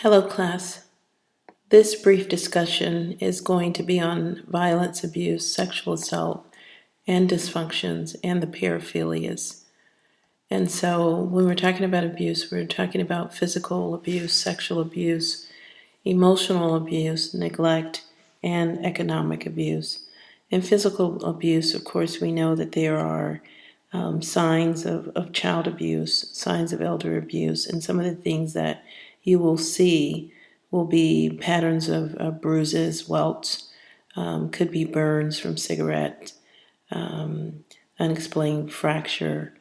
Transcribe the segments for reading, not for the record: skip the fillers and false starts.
Hello, class. This brief discussion is going to be on violence, abuse, sexual assault, and dysfunctions, and the paraphilias. And so when we're talking about abuse, we're talking about physical abuse, sexual abuse, emotional abuse, neglect, and economic abuse. In physical abuse, of course, we know that there are signs of child abuse, signs of elder abuse, and some of the things that you will see will be patterns of bruises, welts, could be burns from cigarettes, unexplained fracture,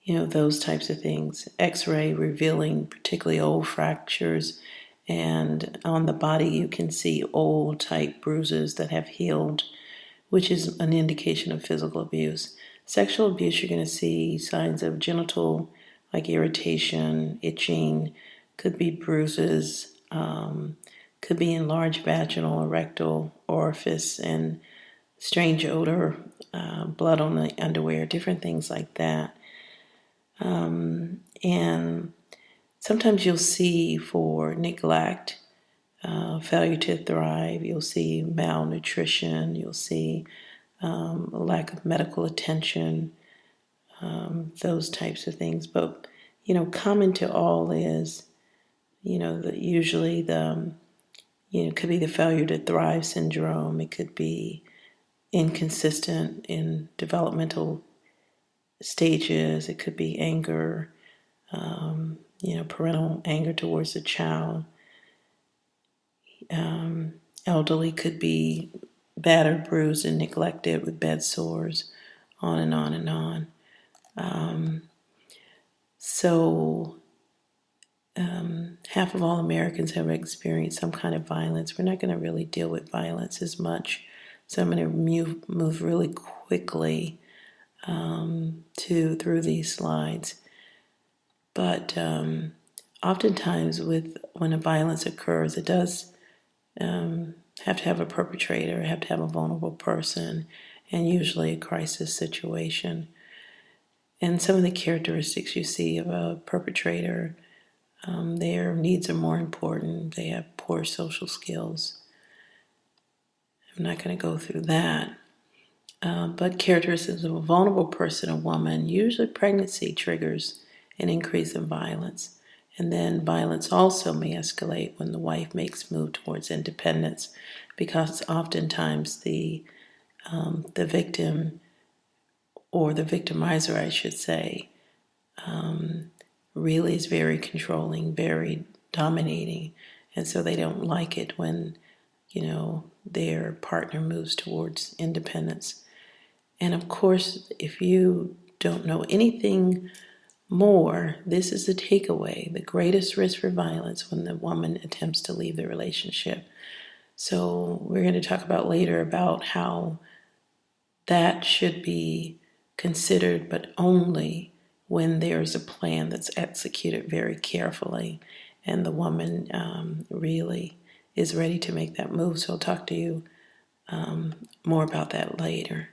those types of things. X-ray revealing particularly old fractures, and on the body you can see old type bruises that have healed, which is an indication of physical abuse. Sexual abuse, you're going to see signs of genital, like irritation, itching, could be bruises, could be enlarged vaginal or rectal orifice, and strange odor, blood on the underwear, different things like that. And sometimes you'll see for neglect, failure to thrive, you'll see malnutrition, you'll see lack of medical attention, those types of things. But, common to all is, usually could be the failure to thrive syndrome. It could be inconsistent in developmental stages. It could be anger, parental anger towards the child. Elderly could be battered, bruised, and neglected with bed sores, on and on and on. Half of all Americans have experienced some kind of violence. We're not going to really deal with violence as much, so I'm going to move really quickly through these slides. But oftentimes, when a violence occurs, it does have to have a perpetrator, have to have a vulnerable person, and usually a crisis situation. And some of the characteristics you see of a perpetrator, their needs are more important. They have poor social skills. I'm not going to go through that. But characteristics of a vulnerable person, a woman, usually pregnancy triggers an increase in violence. And then violence also may escalate when the wife makes move towards independence, because oftentimes the victim, or the victimizer, I should say, really is very controlling, very dominating, and so they don't like it when, their partner moves towards independence. And of course, if you don't know anything more, this is the takeaway: the greatest risk for violence when the woman attempts to leave the relationship. So we're going to talk about later about how that should be considered, but only when there's a plan that's executed very carefully and the woman really is ready to make that move. So I'll talk to you more about that later.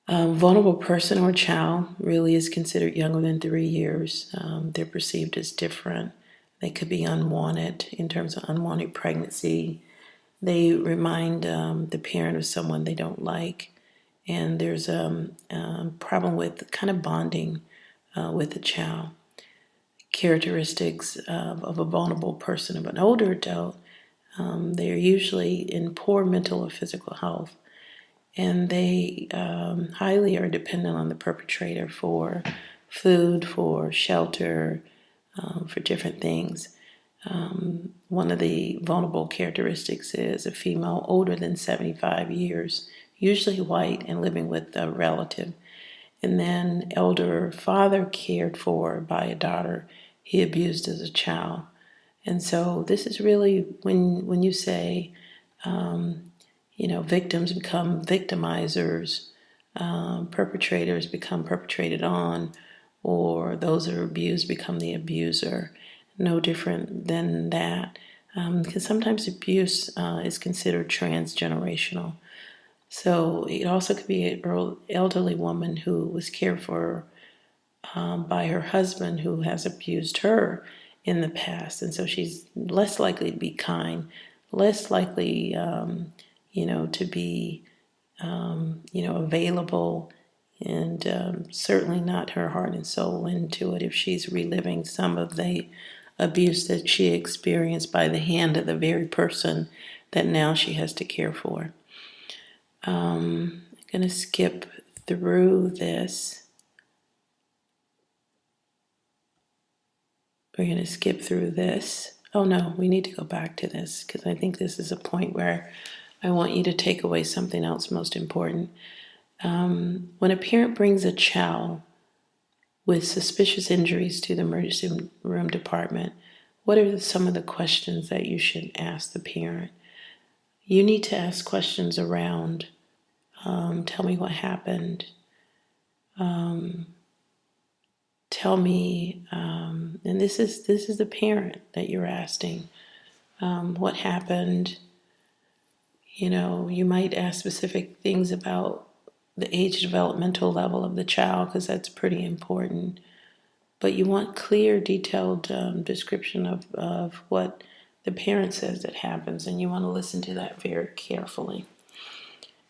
Vulnerable person or child really is considered younger than 3 years. They're perceived as different. They could be unwanted in terms of unwanted pregnancy. They remind the parent of someone they don't like. And there's a problem with kind of bonding with the child. Characteristics of a vulnerable person, of an older adult, they are usually in poor mental or physical health. And they highly are dependent on the perpetrator for food, for shelter, for different things. One of the vulnerable characteristics is a female older than 75 years, usually white and living with a relative. And then elder father cared for by a daughter he abused as a child. And so this is really when you say, victims become victimizers, perpetrators become perpetrated on, or those that are abused become the abuser. No different than that, because sometimes abuse is considered transgenerational. So it also could be an elderly woman who was cared for by her husband, who has abused her, in the past. And so she's less likely to be kind, less likely, to be, available, and certainly not her heart and soul into it if she's reliving some of the abuse that she experienced by the hand of the very person that now she has to care for. I'm going to skip through this. We're going to skip through this. Oh no, we need to go back to this because I think this is a point where I want you to take away something else most important. When a parent brings a child with suspicious injuries to the emergency room department, what are some of the questions that you should ask the parent? You need to ask questions around, tell me what happened. Tell me, and this is the parent that you're asking, what happened. You might ask specific things about the age developmental level of the child because that's pretty important. But you want clear, detailed description of what the parent says that happens, and you want to listen to that very carefully.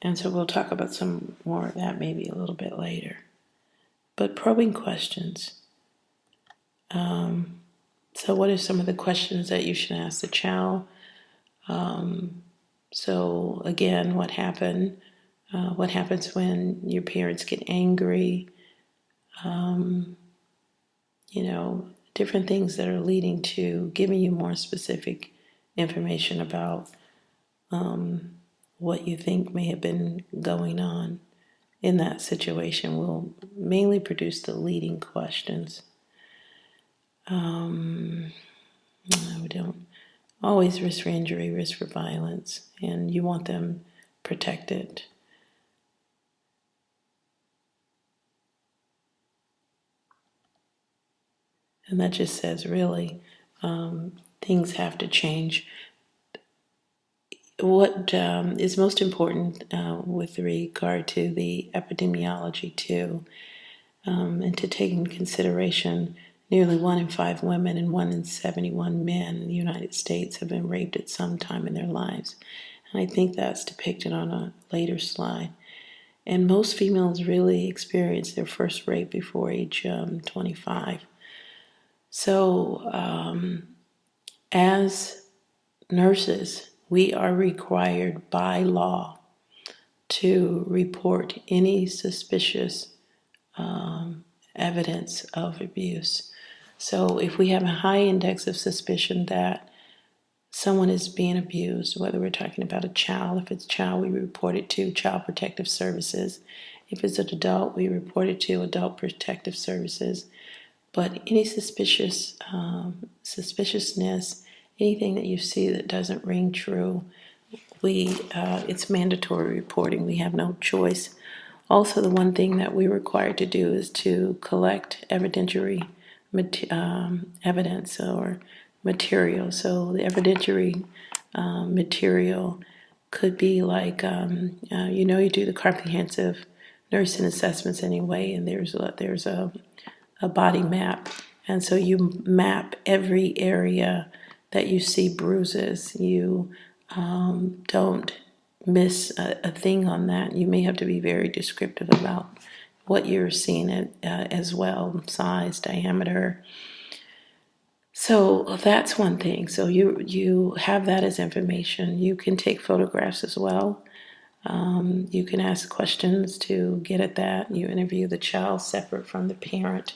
And so we'll talk about some more of that maybe a little bit later. But probing questions. So what are some of the questions that you should ask the child? So again, what happened? What happens when your parents get angry? Different things that are leading to giving you more specific information about what you think may have been going on in that situation will mainly produce the leading questions. We don't always risk for injury, risk for violence, and you want them protected. And that just says, really, things have to change. What is most important with regard to the epidemiology, too, and to take into consideration nearly 1 in 5 women and 1 in 71 men in the United States have been raped at some time in their lives. And I think that's depicted on a later slide. And most females really experience their first rape before age 25. So as nurses, we are required by law to report any suspicious evidence of abuse. So if we have a high index of suspicion that someone is being abused, whether we're talking about a child, if it's a child, we report it to Child Protective Services. If it's an adult, we report it to Adult Protective Services. But any suspiciousness, anything that you see that doesn't ring true, it's mandatory reporting. We have no choice. Also, the one thing that we're required to do is to collect evidentiary evidence or material. So the evidentiary material could be like, you do the comprehensive nursing assessments anyway, and there's a body map. And so you map every area that you see bruises. You don't miss a thing on that. You may have to be very descriptive about what you're seeing as well, size, diameter. So that's one thing. So you have that as information. You can take photographs as well. You can ask questions to get at that. You interview the child separate from the parent.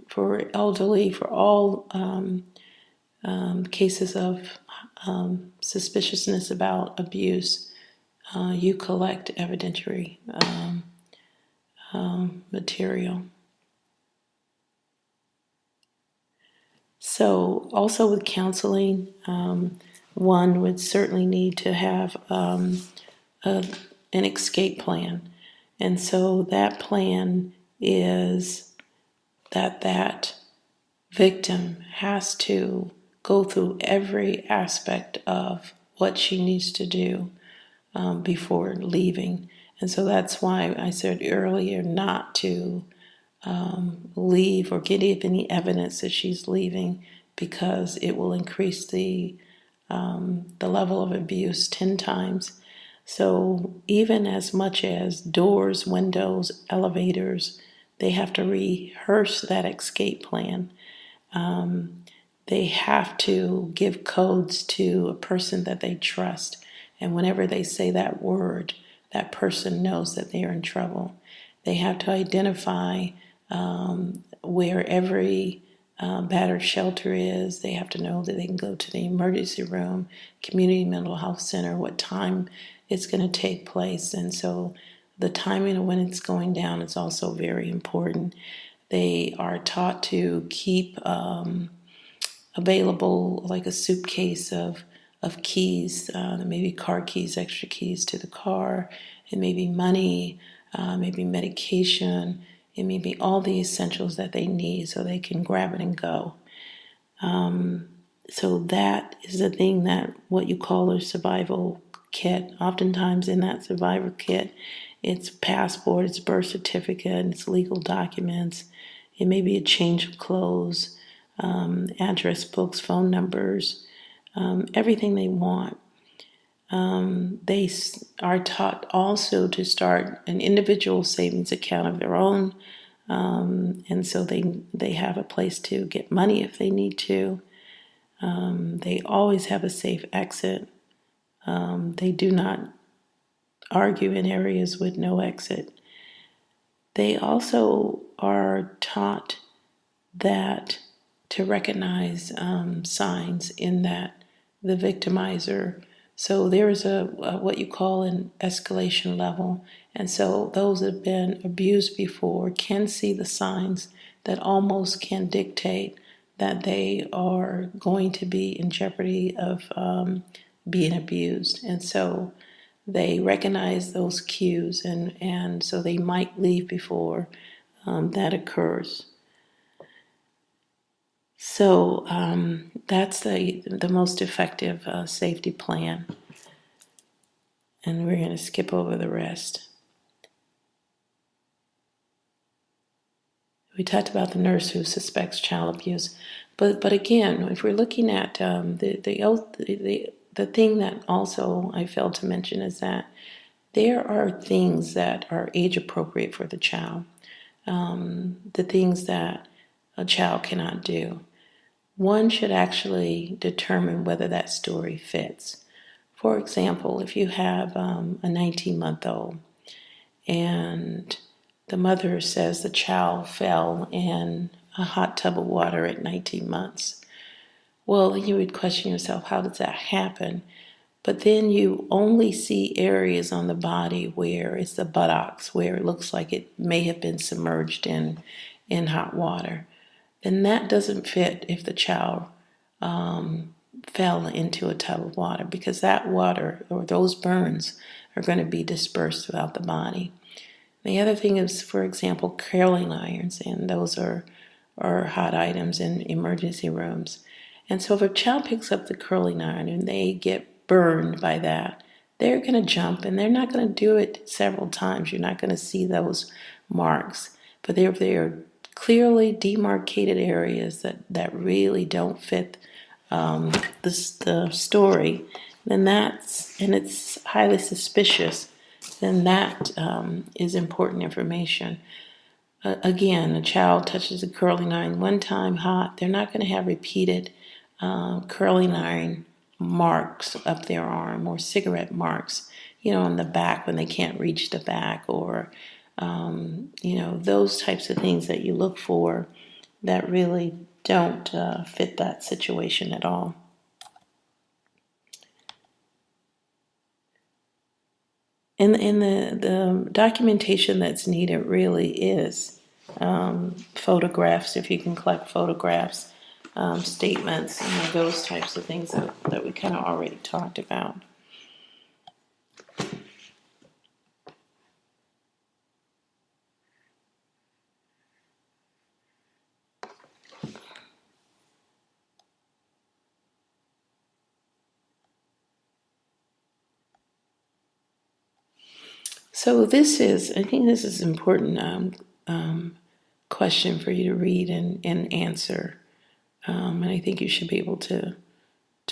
For elderly, for all cases of suspiciousness about abuse, you collect evidentiary material. So also with counseling, one would certainly need to have an escape plan. And so that plan is that victim has to go through every aspect of what she needs to do before leaving. And so that's why I said earlier not to leave or get any evidence that she's leaving, because it will increase the level of abuse 10 times. So even as much as doors, windows, elevators, they have to rehearse that escape plan. They have to give codes to a person that they trust. And whenever they say that word, that person knows that they are in trouble. They have to identify where every battered shelter is. They have to know that they can go to the emergency room, community mental health center, what time it's going to take place. And so the timing of when it's going down is also very important. They are taught to keep available like a suitcase of keys, maybe car keys, extra keys to the car, and maybe money, maybe medication. It may be all the essentials that they need so they can grab it and go. So that is the thing, that what you call a survival kit. Oftentimes in that survival kit, it's passport, it's birth certificate, it's legal documents. It may be a change of clothes, address books, phone numbers, everything they want. They are taught also to start an individual savings account of their own, and so they have a place to get money if they need to. They always have a safe exit. They do not argue in areas with no exit. They also are taught that to recognize signs in that the victimizer. So there is a what you call an escalation level, and so those that have been abused before can see the signs that almost can dictate that they are going to be in jeopardy of being abused, and so they recognize those cues, and so they might leave before that occurs. So that's the most effective safety plan. And we're going to skip over the rest. We talked about the nurse who suspects child abuse. But again, if we're looking at the thing that also I failed to mention is that there are things that are age appropriate for the child. The things that a child cannot do. One should actually determine whether that story fits. For example, if you have a 19-month-old and the mother says the child fell in a hot tub of water at 19 months, well, you would question yourself, how does that happen? But then you only see areas on the body where it's the buttocks, where it looks like it may have been submerged in hot water. Then that doesn't fit if the child fell into a tub of water, because that water or those burns are going to be dispersed throughout the body. The other thing is, for example, curling irons, and those are hot items in emergency rooms. And so if a child picks up the curling iron and they get burned by that, they're going to jump, and they're not going to do it several times. You're not going to see those marks. But they're clearly demarcated areas that really don't fit the story, then and it's highly suspicious, then that is important information. Again, a child touches a curling iron one time hot, they're not going to have repeated curling iron marks up their arm, or cigarette marks, on the back when they can't reach the back, or those types of things that you look for that really don't fit that situation at all. And the documentation that's needed really is photographs, if you can collect photographs, statements, those types of things that we kind of already talked about. So I think this is important question for you to read and answer. And I think you should be able to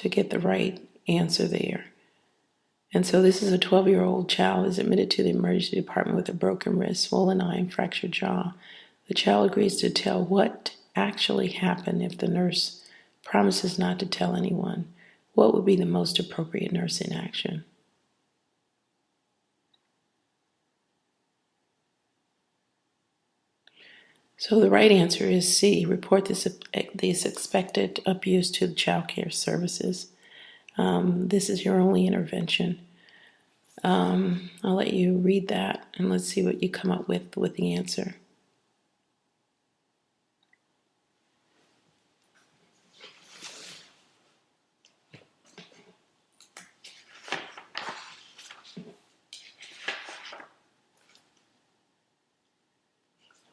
get the right answer there. And so this is a 12-year-old child is admitted to the emergency department with a broken wrist, swollen eye, and fractured jaw. The child agrees to tell what actually happened if the nurse promises not to tell anyone. What would be the most appropriate nursing action? So the right answer is C, report this expected abuse to the child care services. This is your only intervention. I'll let you read that and let's see what you come up with the answer.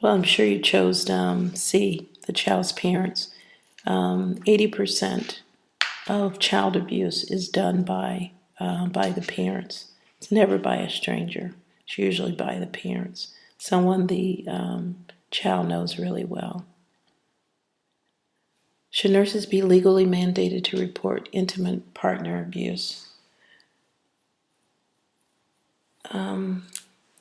Well, I'm sure you chose C, the child's parents. 80% of child abuse is done by the parents. It's never by a stranger. It's usually by the parents, someone the child knows really well. Should nurses be legally mandated to report intimate partner abuse?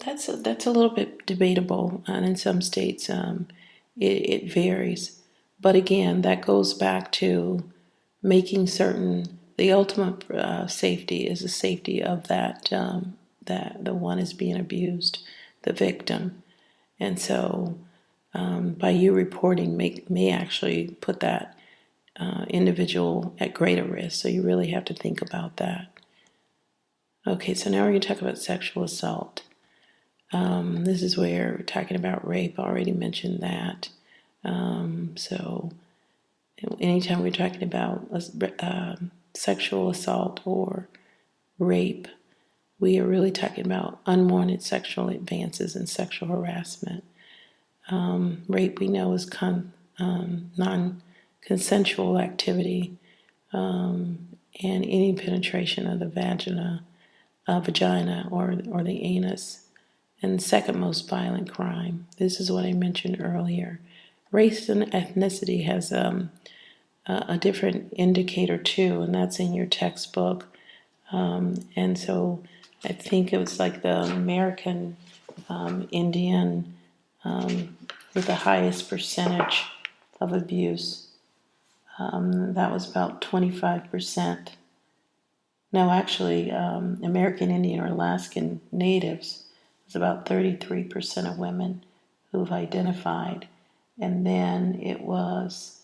That's a little bit debatable, and in some states it varies. But again, that goes back to making certain the ultimate safety is the safety of that the one is being abused, the victim, and so by you reporting may actually put that individual at greater risk. So you really have to think about that. Okay, so now we're going to talk about sexual assault. This is where we're talking about rape. I already mentioned that. So anytime we're talking about sexual assault or rape, we are really talking about unwanted sexual advances and sexual harassment. Rape, we know, is non-consensual activity, and any penetration of the vagina or the anus. And second most violent crime. This is what I mentioned earlier. Race and ethnicity has a different indicator too, and that's in your textbook. And so I think it was like the American Indian with the highest percentage of abuse. That was about 25%. No, actually, American Indian or Alaskan Natives was about 33% of women who've identified. And then it was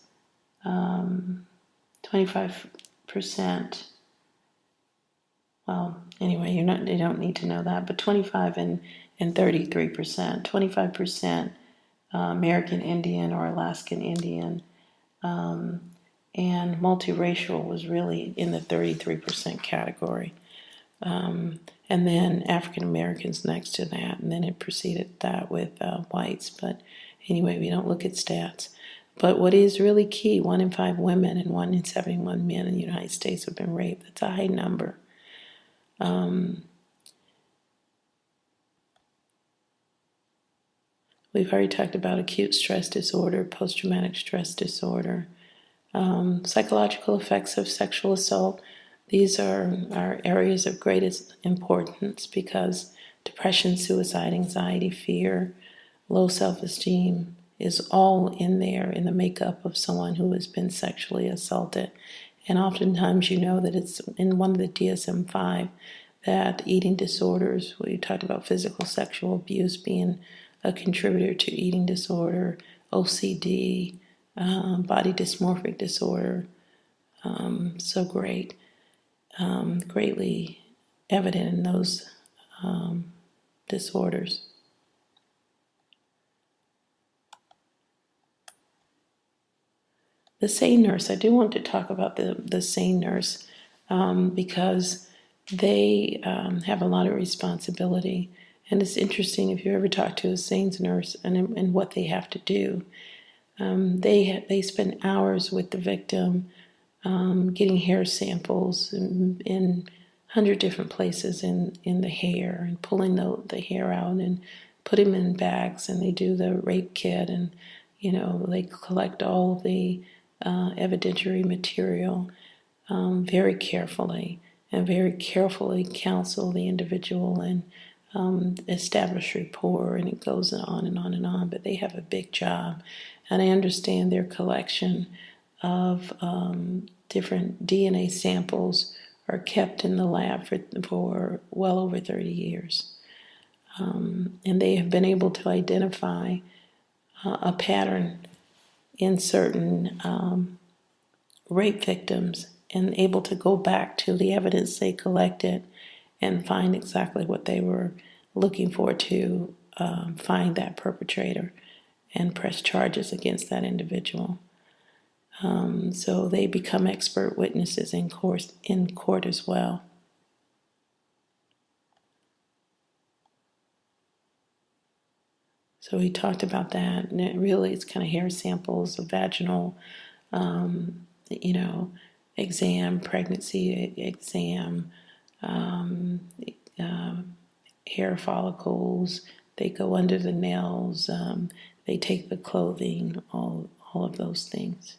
25%. Well, anyway, you don't need to know that, but 25 and 33%. 25% American Indian or Alaskan Indian, and multiracial was really in the 33% category. And then African Americans next to that, and then it preceded that with whites. But anyway, we don't look at stats. But what is really key, 1 in 5 women and 1 in 71 men in the United States have been raped. That's a high number. We've already talked about acute stress disorder, post-traumatic stress disorder, psychological effects of sexual assault. These are areas of greatest importance because depression, suicide, anxiety, fear, low self-esteem is all in there in the makeup of someone who has been sexually assaulted. And oftentimes you know that it's in one of the DSM-5 that eating disorders, we talked about physical sexual abuse being a contributor to eating disorder, OCD, body dysmorphic disorder, so greatly evident in those disorders. The SANE nurse, I do want to talk about the SANE nurse because they have a lot of responsibility. And it's interesting if you ever talk to a SANE nurse and what they have to do. They spend hours with the victim, getting hair samples in 100 different places in the hair and pulling the hair out and put them in bags, and they do the rape kit and They collect all the evidentiary material very carefully and very carefully counsel the individual and establish rapport, and it goes on and on and on. But they have a big job, and I understand their collection of different DNA samples are kept in the lab for well over 30 years. And they have been able to identify a pattern in certain rape victims and able to go back to the evidence they collected and find exactly what they were looking for to find that perpetrator and press charges against that individual. So they become expert witnesses in court as well. So we talked about that, and it's kind of hair samples, a vaginal, exam, pregnancy exam, hair follicles. They go under the nails. They take the clothing, all of those things.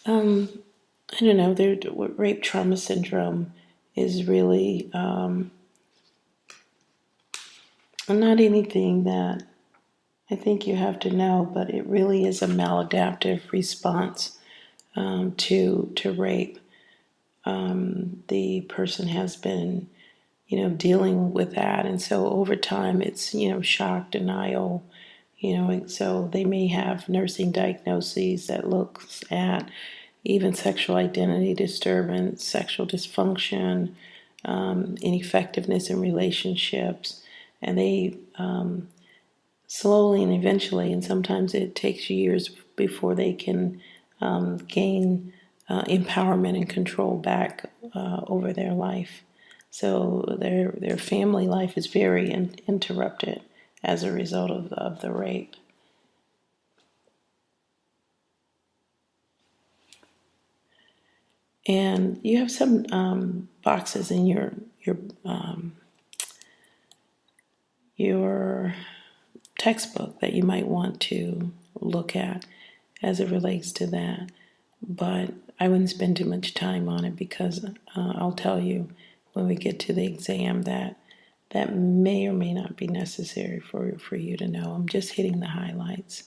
I don't know. Rape trauma syndrome is really not anything that I think you have to know, but it really is a maladaptive response to rape. The person has been, dealing with that, and so over time, it's shock, denial. So they may have nursing diagnoses that looks at even sexual identity disturbance, sexual dysfunction, ineffectiveness in relationships, and they slowly and eventually, and sometimes it takes years before they can gain empowerment and control back over their life. So their family life is very interrupted as a result of the rape. And you have some boxes in your textbook that you might want to look at as it relates to that. But I wouldn't spend too much time on it because I'll tell you when we get to the exam that may or may not be necessary for you to know. I'm just hitting the highlights.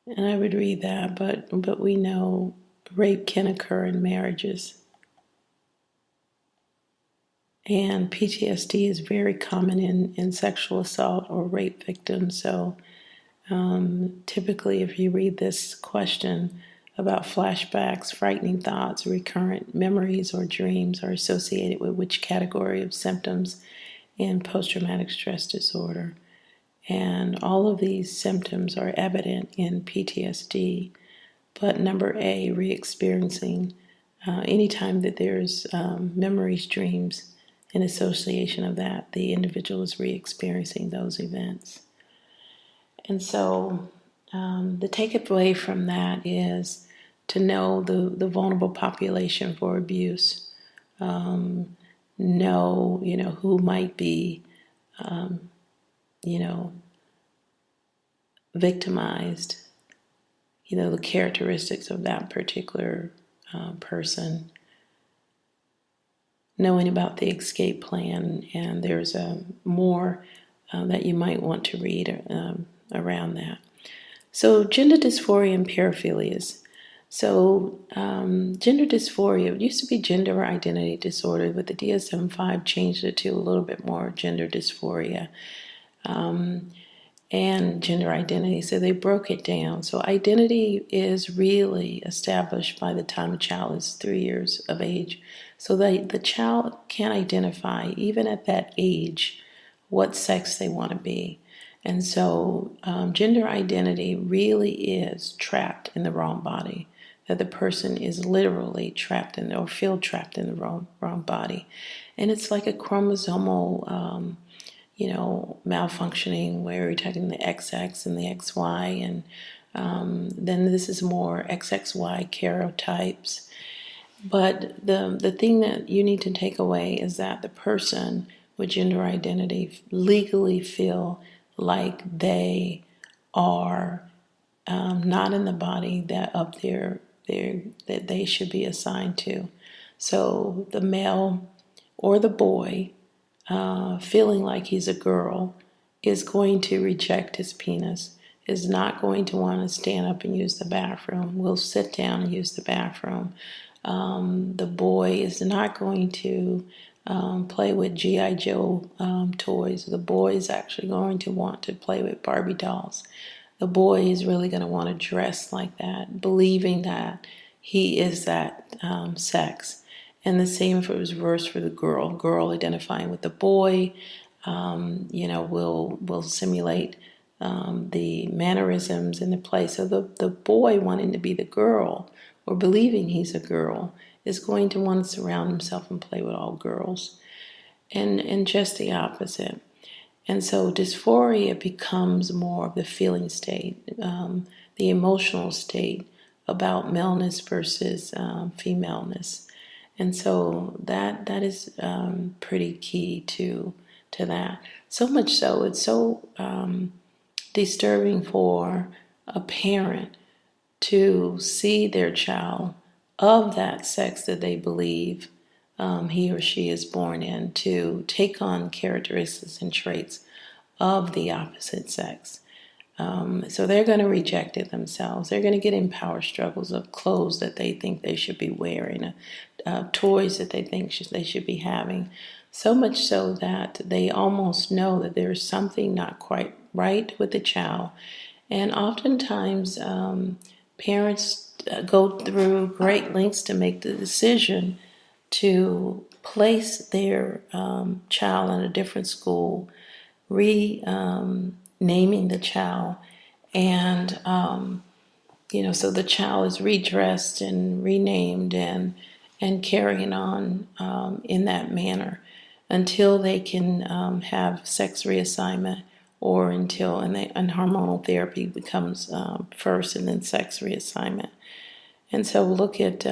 And I would read that, but we know rape can occur in marriages. And PTSD is very common in sexual assault or rape victims. So typically, if you read this question about flashbacks, frightening thoughts, recurrent memories, or dreams are associated with which category of symptoms in post-traumatic stress disorder. And all of these symptoms are evident in PTSD. But number A, re-experiencing, anytime that there's memories, dreams, in association of that, the individual is re-experiencing those events. And so the takeaway from that is to know the vulnerable population for abuse, know, who might be, victimized, the characteristics of that particular person, knowing about the escape plan, and there's more that you might want to read around that. So gender dysphoria and paraphilias. So gender dysphoria, it used to be gender identity disorder, but the DSM-5 changed it to a little bit more gender dysphoria. and gender identity. So they broke it down. So identity is really established by the time a child is 3 years of age. So the child can identify, even at that age, what sex they want to be. And so gender identity really is trapped in the wrong body, that the person is literally trapped in, or feel trapped in the wrong body. And it's like a chromosomal malfunctioning where you're taking the XX and the XY, and then this is more XXY karyotypes. But the thing that you need to take away is that the person with gender identity legally feel like they are not in the body that up there that they should be assigned to. So the male or the boy feeling like he's a girl is going to reject his penis, is not going to want to stand up and use the bathroom, will sit down and use the bathroom. The boy is not going to play with G.I. Joe toys. The boy is actually going to want to play with Barbie dolls. The boy is really going to want to dress like that, believing that he is that sex. And the same if it was reversed for the girl. Girl identifying with the boy, will simulate the mannerisms and the play. So the boy wanting to be the girl or believing he's a girl is going to want to surround himself and play with all girls. And just the opposite. And so dysphoria becomes more of the feeling state, the emotional state about maleness versus femaleness. And so that is pretty key to that. So much so, it's so disturbing for a parent to see their child of that sex that they believe he or she is born in, to take on characteristics and traits of the opposite sex. So they're going to reject it themselves. They're going to get in power struggles of clothes that they think they should be wearing, toys that they think they should be having. So much so that they almost know that there's something not quite right with the child. And oftentimes, parents go through great lengths to make the decision to place their child in a different school, renaming the child, and so the child is redressed and renamed and carrying on in that manner until they can have sex reassignment, or until and hormonal therapy becomes first, and then sex reassignment. And so look at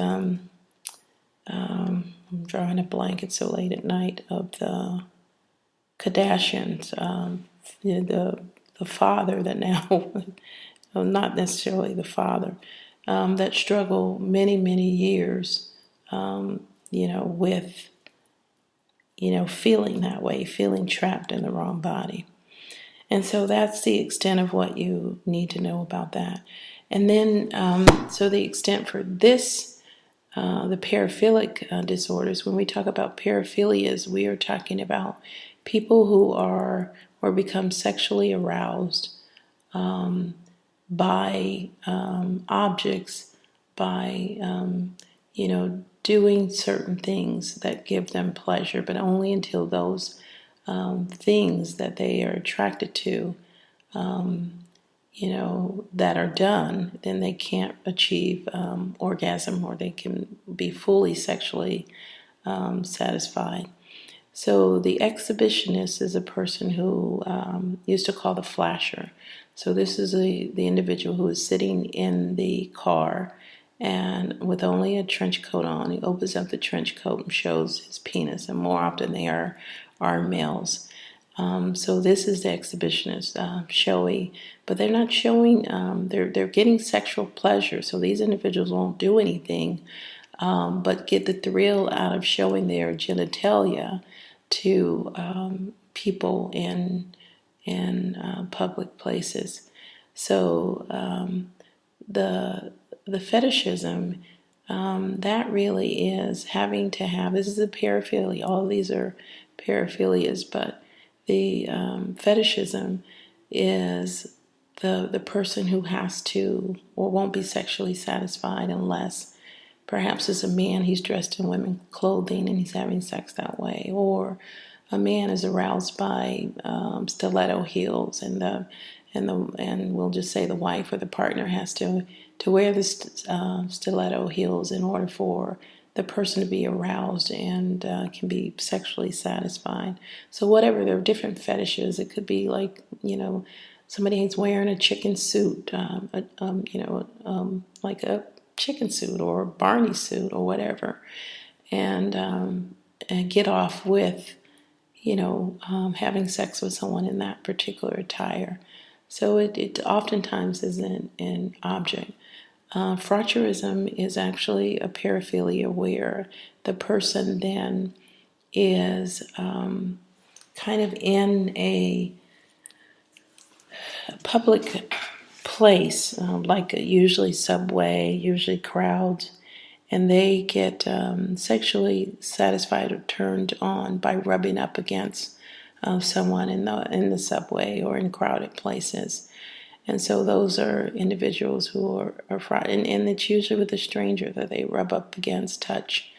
I'm drawing a blank, it's so late at night, of the Kardashians, the father that now, not necessarily the father, that struggle many, many years, with, feeling that way, feeling trapped in the wrong body. And so that's the extent of what you need to know about that. And then, so the extent for this, the paraphilic disorders, when we talk about paraphilias, we are talking about people who are or become sexually aroused by objects, by, doing certain things that give them pleasure, but only until those things that they are attracted to, that are done, then they can't achieve orgasm, or they can be fully sexually satisfied. So the exhibitionist is a person who used to call the flasher. So this is the individual who is sitting in the car and with only a trench coat on. He opens up the trench coat and shows his penis, and more often they are males. So this is the exhibitionist, showy, but they're not showing, they're getting sexual pleasure. So these individuals won't do anything, but get the thrill out of showing their genitalia to people in public places. So the fetishism, that really is having to have, this is a paraphilia, all these are paraphilias, but The fetishism is the person who has to or won't be sexually satisfied unless perhaps as a man he's dressed in women's clothing and he's having sex that way, or a man is aroused by stiletto heels, and we'll just say the wife or the partner has to wear the stiletto heels in order for the person to be aroused and can be sexually satisfied. So whatever, there are different fetishes. It could be like, somebody's wearing a chicken suit, like a chicken suit or a Barney suit or whatever, and get off with, having sex with someone in that particular attire. So it oftentimes is an object. Fraudurism is actually a paraphilia where the person then is kind of in a public place, like usually subway, usually crowds, and they get sexually satisfied or turned on by rubbing up against someone in the subway or in crowded places. And so those are individuals who are fried, and it's usually with a stranger that they rub up against, touch,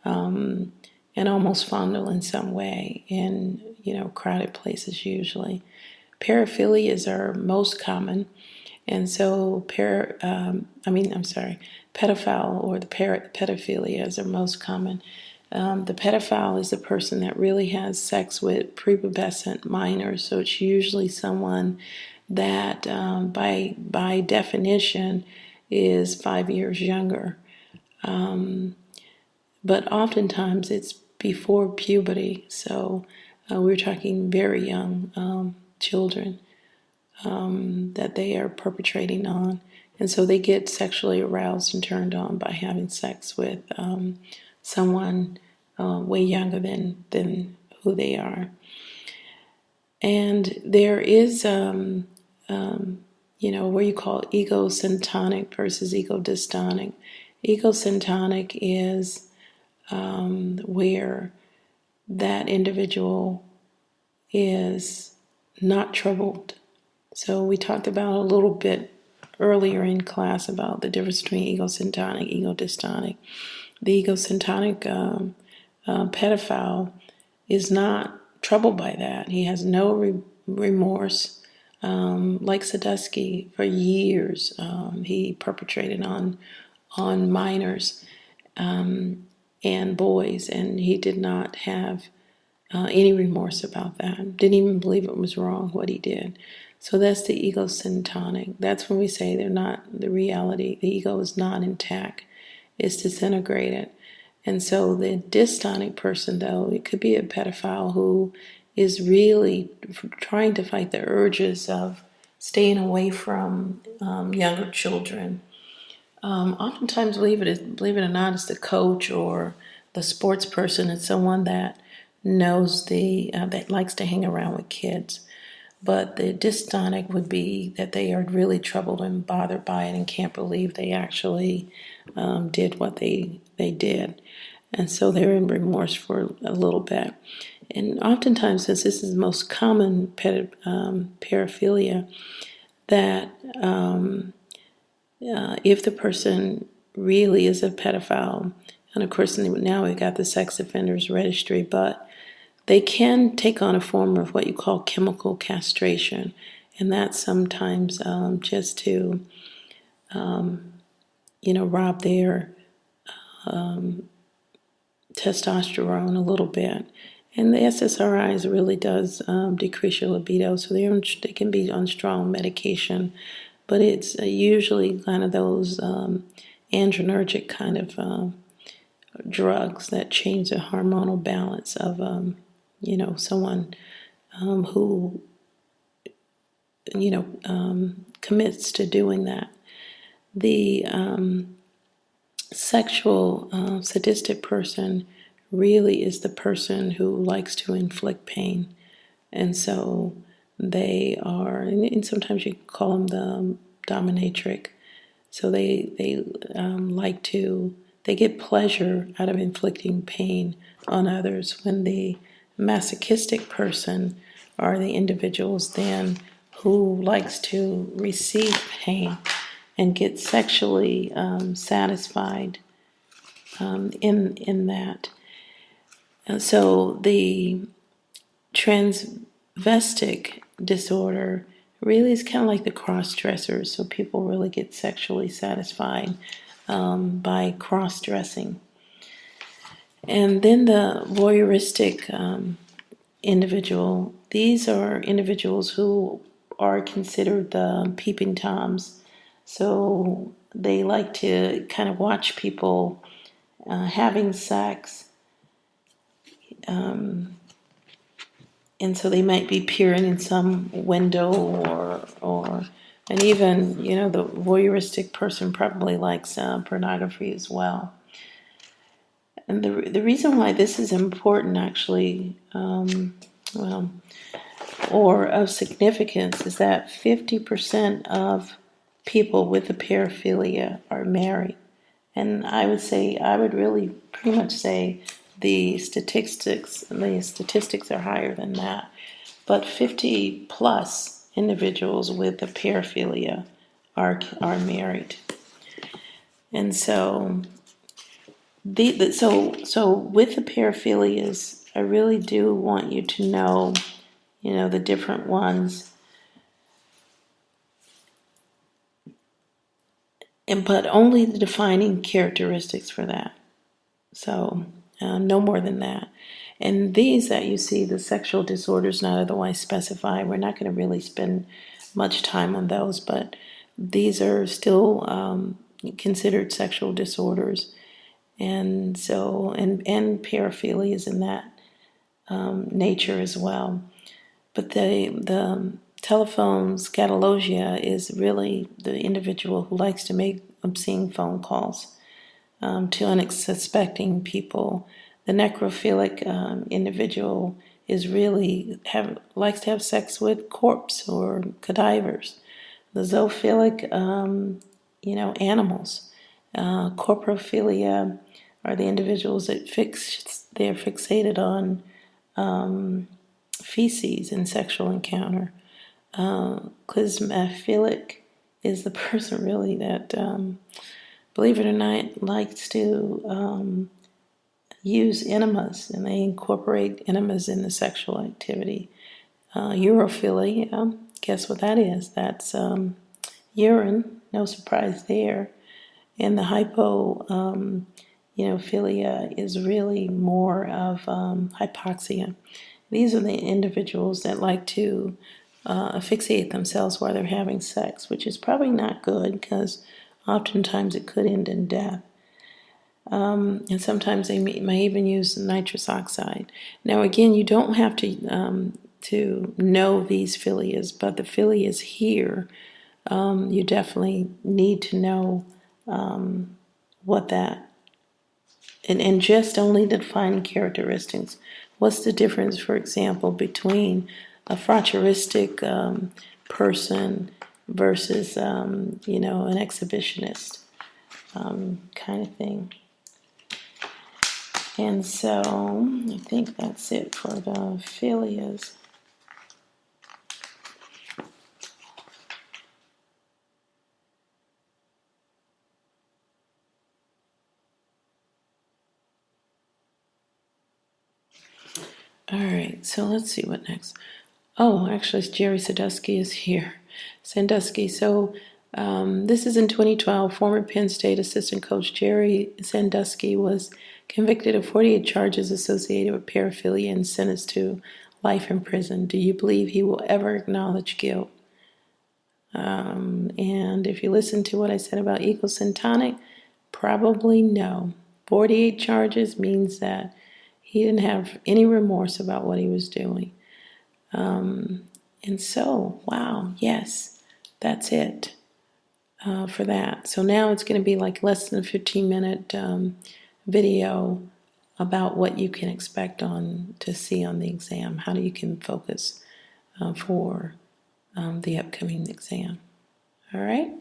and almost fondle in some way in, crowded places usually. Paraphilias are most common, and so pedophile or the pedophilias are most common. The pedophile is the person that really has sex with prepubescent minors, so it's usually someone that by definition is 5 years younger. But oftentimes it's before puberty, so we're talking very young children that they are perpetrating on. And so they get sexually aroused and turned on by having sex with someone way younger than who they are. And there is, where you call egosyntonic versus egodystonic. Egosyntonic is where that individual is not troubled. So we talked about a little bit earlier in class about the difference between egosyntonic, egodystonic. The egosyntonic pedophile is not troubled by that. He has no remorse. Like Sadusky, for years, he perpetrated on minors and boys, and he did not have any remorse about that. Didn't even believe it was wrong what he did. So that's the egosyntonic. That's when we say they're not the reality. The ego is not intact. It's disintegrated. And so the dystonic person, though, it could be a pedophile who is really trying to fight the urges of staying away from younger children. Oftentimes, believe it or not, it's the coach or the sports person. It's someone that knows that likes to hang around with kids. But the dystonic would be that they are really troubled and bothered by it and can't believe they actually did what they did. And so they're in remorse for a little bit. And oftentimes, since this is the most common paraphilia, that if the person really is a pedophile, and of course now we've got the sex offenders registry, but they can take on a form of what you call chemical castration, and that's sometimes just to, rob their testosterone a little bit. And the SSRIs really does decrease your libido, so they can be on strong medication, but it's usually kind of those andronergic kind of drugs that change the hormonal balance of someone who commits to doing that. The sexual sadistic person really is the person who likes to inflict pain, and so they are, and sometimes you call them the dominatrix. So they get pleasure out of inflicting pain on others. When the masochistic person are the individuals then who likes to receive pain and get sexually satisfied in that. So the transvestic disorder really is kind of like the cross-dressers. So people really get sexually satisfied by cross-dressing. And then the voyeuristic individual, these are individuals who are considered the peeping toms. So they like to kind of watch people having sex. And so they might be peering in some window and even, the voyeuristic person probably likes pornography as well. And the reason why this is important, actually, or of significance, is that 50% of people with the paraphilia are married. And I would really pretty much say the statistics are higher than that. But 50 plus individuals with the paraphilia are married. And so so with the paraphilias, I really do want you to know, the different ones. But only the defining characteristics for that. So no more than that. And these that you see, the sexual disorders not otherwise specified, we're not going to really spend much time on those, but these are still considered sexual disorders. And so, and paraphilia is in that nature as well. But the telephone scatologia is really the individual who likes to make obscene phone calls to unsuspecting people. The necrophilic individual is really likes to have sex with corpse or cadavers. The zoophilic, animals. Corporophilia are the individuals that they're fixated on feces in sexual encounter. Clismaphilic is the person really that, believe it or not, likes to use enemas, and they incorporate enemas in the sexual activity. Urophilia, guess what that is? That's urine, no surprise there. And the hypophilia is really more of hypoxia. These are the individuals that like to asphyxiate themselves while they're having sex, which is probably not good because oftentimes it could end in death. And sometimes they may even use nitrous oxide. Now, again, you don't have to know these philias, but the philias here, you definitely need to know what that, and just only the defining characteristics. What's the difference, for example, between a fracturistic person versus, an exhibitionist kind of thing. And so I think that's it for the philias. All right, so let's see what next. Oh, actually, Jerry Sandusky is here. Sandusky. So this is in 2012. Former Penn State assistant coach Jerry Sandusky was convicted of 48 charges associated with paraphilia and sentenced to life in prison. Do you believe he will ever acknowledge guilt? And if you listen to what I said about egosyntonic, probably no. 48 charges means that he didn't have any remorse about what he was doing. And so, wow, yes, that's it for that. So now it's going to be like less than a 15-minute video about what you can expect to see on the exam, how you can focus for the upcoming exam. All right?